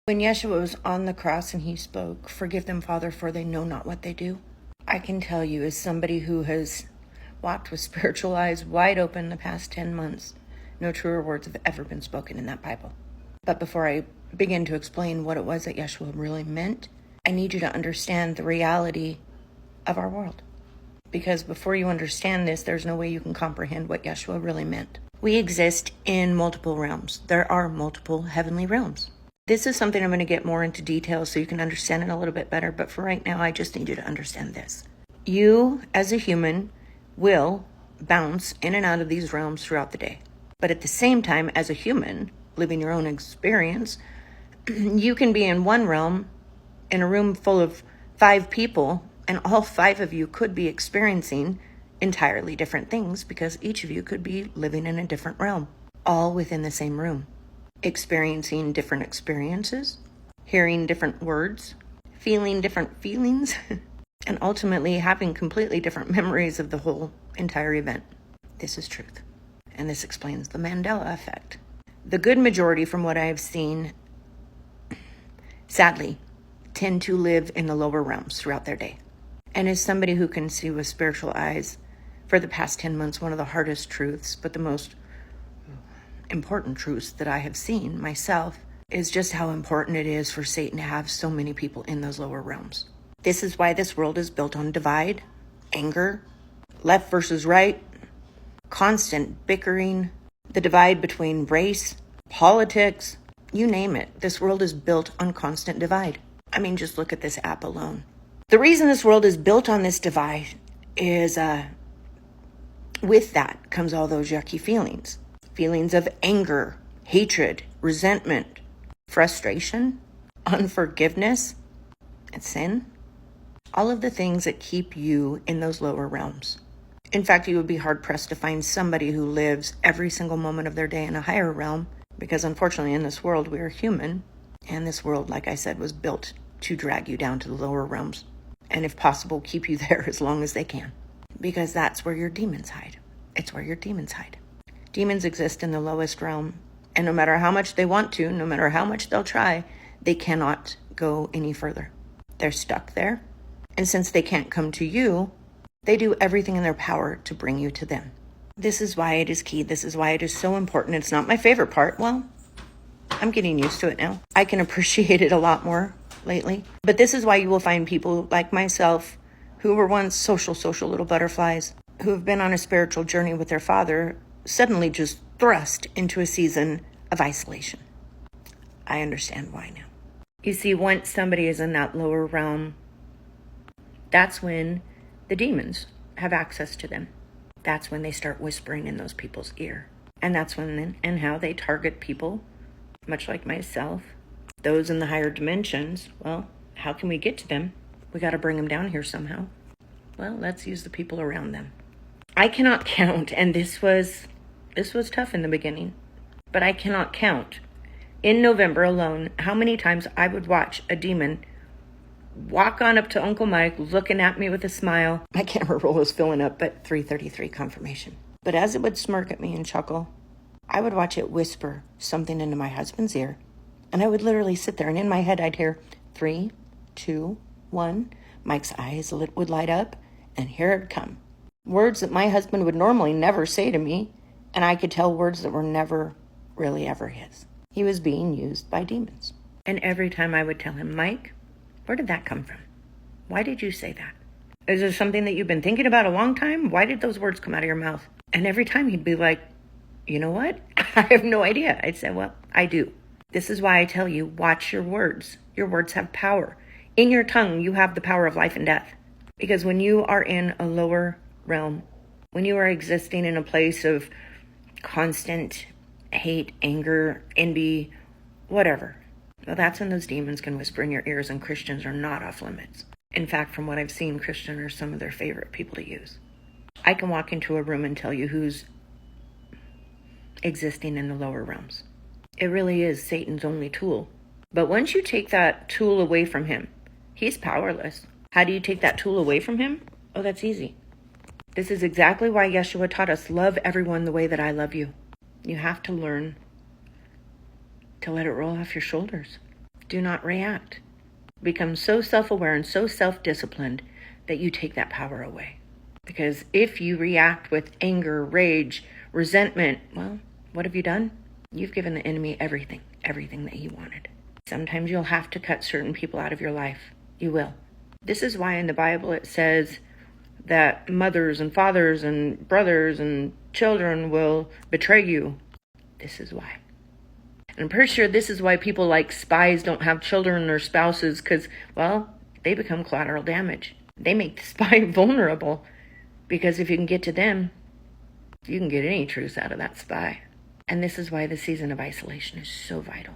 When Yeshua was on the cross and he spoke, "Forgive them, Father, for they know not what they do," I can tell you, as somebody who has walked with spiritual eyes wide open the past 10 months, no truer words have ever been spoken in that Bible. But before I begin to explain what it was that Yeshua really meant, I need you to understand the reality of our world. Because before you understand this, there's no way you can comprehend what Yeshua really meant. We exist in multiple realms. There are multiple heavenly realms. This is something I'm going to get more into detail so you can understand it a little bit better. But for right now, I just need you to understand this. You, as a human, will bounce in and out of these realms throughout the day. But at the same time, as a human, living your own experience, you can be in one realm, in a room full of 5 people, and all 5 of you could be experiencing entirely different things because each of you could be living in a different realm, all within the same room, experiencing different experiences, hearing different words, feeling different feelings, and ultimately having completely different memories of the whole entire event. This is truth. And this explains the Mandela effect. The good majority, from what I have seen, sadly, tend to live in the lower realms throughout their day. And as somebody who can see with spiritual eyes, for the past 10 months, one of the hardest truths, but the most important truths that I have seen myself, is just how important it is for Satan to have so many people in those lower realms. This is why this world is built on divide, anger, left versus right, constant bickering, the divide between race, politics, you name it. This world is built on constant divide. I mean, just look at this app alone. The reason this world is built on this divide is with that comes all those yucky feelings. Feelings of anger, hatred, resentment, frustration, unforgiveness, and sin. All of the things that keep you in those lower realms. In fact, you would be hard-pressed to find somebody who lives every single moment of their day in a higher realm, because unfortunately in this world we are human, and this world, like I said, was built to drag you down to the lower realms, and if possible, keep you there as long as they can, because that's where your demons hide. It's where your demons hide. Demons exist in the lowest realm, and no matter how much they want to, no matter how much they'll try, they cannot go any further. They're stuck there, and since they can't come to you, they do everything in their power to bring you to them. This is why it is key. This is why it is so important. It's not my favorite part. Well, I'm getting used to it now. I can appreciate it a lot more lately. But this is why you will find people like myself who were once social little butterflies, who have been on a spiritual journey with their father, suddenly just thrust into a season of isolation. I understand why now. You see, once somebody is in that lower realm, that's when the demons have access to them. That's when they start whispering in those people's ear. And that's when and how they target people, much like myself. Those in the higher dimensions, well, how can we get to them? We got to bring them down here somehow. Well, let's use the people around them. I cannot count, and this was tough in the beginning, but I cannot count in November alone how many times I would watch a demon walk on up to Uncle Mike, looking at me with a smile. My camera roll was filling up, but 3:33 confirmation. But as it would smirk at me and chuckle, I would watch it whisper something into my husband's ear. And I would literally sit there, and in my head I'd hear 3, 2, 1. Mike's eyes would light up, and here it'd come. Words that my husband would normally never say to me, and I could tell words that were never really ever his. He was being used by demons. And every time I would tell him, "Mike, where did that come from? Why did you say that? Is there something that you've been thinking about a long time? Why did those words come out of your mouth?" And every time he'd be like, "You know what? I have no idea." I'd say, "Well, I do." This is why I tell you, watch your words. Your words have power. In your tongue, you have the power of life and death. Because when you are in a lower realm, when you are existing in a place of constant hate, anger, envy, whatever, well, that's when those demons can whisper in your ears, and Christians are not off limits. In fact, from what I've seen, Christians are some of their favorite people to use. I can walk into a room and tell you who's existing in the lower realms. It really is Satan's only tool. But once you take that tool away from him, he's powerless. How do you take that tool away from him? Oh, that's easy. This is exactly why Yeshua taught us, love everyone the way that I love you. You have to learn to let it roll off your shoulders. Do not react. Become so self-aware and so self-disciplined that you take that power away. Because if you react with anger, rage, resentment, well, what have you done? You've given the enemy everything that he wanted. Sometimes you'll have to cut certain people out of your life. You will. This is why in the Bible it says that mothers and fathers and brothers and children will betray you. This is why. And I'm pretty sure this is why people like spies don't have children or spouses, because, well, they become collateral damage. They make the spy vulnerable, because if you can get to them, you can get any truth out of that spy. And this is why the season of isolation is so vital.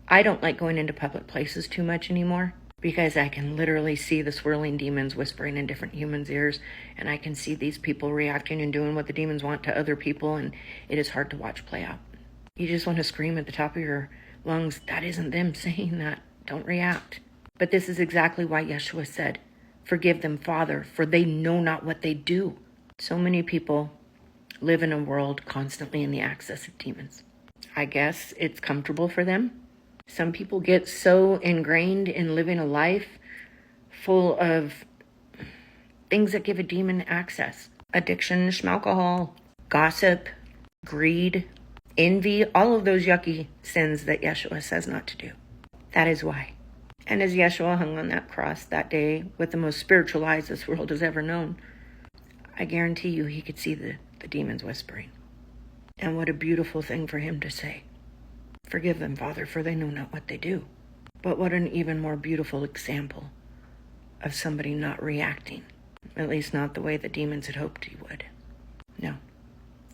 I don't like going into public places too much anymore, because I can literally see the swirling demons whispering in different humans' ears, and I can see these people reacting and doing what the demons want to other people, and it is hard to watch play out. You just want to scream at the top of your lungs, that isn't them saying that. Don't react. But this is exactly why Yeshua said, forgive them, Father, for they know not what they do. So many people live in a world constantly in the access of demons. I guess it's comfortable for them. Some people get so ingrained in living a life full of things that give a demon access. Addiction, alcohol, gossip, greed, envy, all of those yucky sins that Yeshua says not to do. That is why. And as Yeshua hung on that cross that day with the most spiritual eyes this world has ever known, I guarantee you he could see the demons whispering. And what a beautiful thing for him to say. Forgive them, Father, for they know not what they do. But what an even more beautiful example of somebody not reacting, at least not the way the demons had hoped he would. No.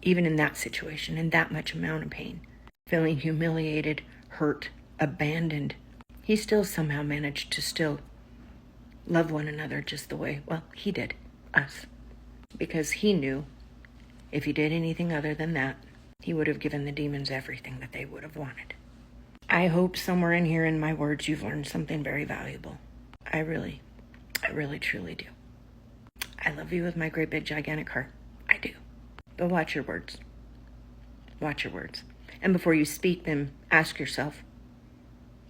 Even in that situation, in that much amount of pain, feeling humiliated, hurt, abandoned, he still somehow managed to still love one another just the way, well, he did, us. Because he knew if he did anything other than that, he would have given the demons everything that they would have wanted. I hope somewhere in here in my words you've learned something very valuable. I really, truly do. I love you with my great big gigantic heart. I do. But watch your words. Watch your words. And before you speak them, ask yourself,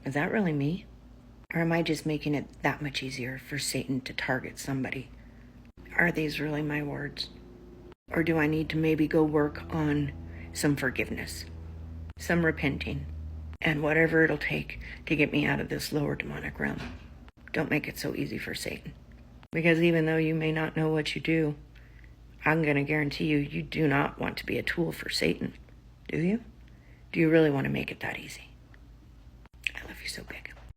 is that really me? Or am I just making it that much easier for Satan to target somebody? Are these really my words? Or do I need to maybe go work on some forgiveness, some repenting, and whatever it'll take to get me out of this lower demonic realm? Don't make it so easy for Satan. Because even though you may not know what you do, I'm going to guarantee you, you do not want to be a tool for Satan. Do you? Do you really want to make it that easy? I love you so big.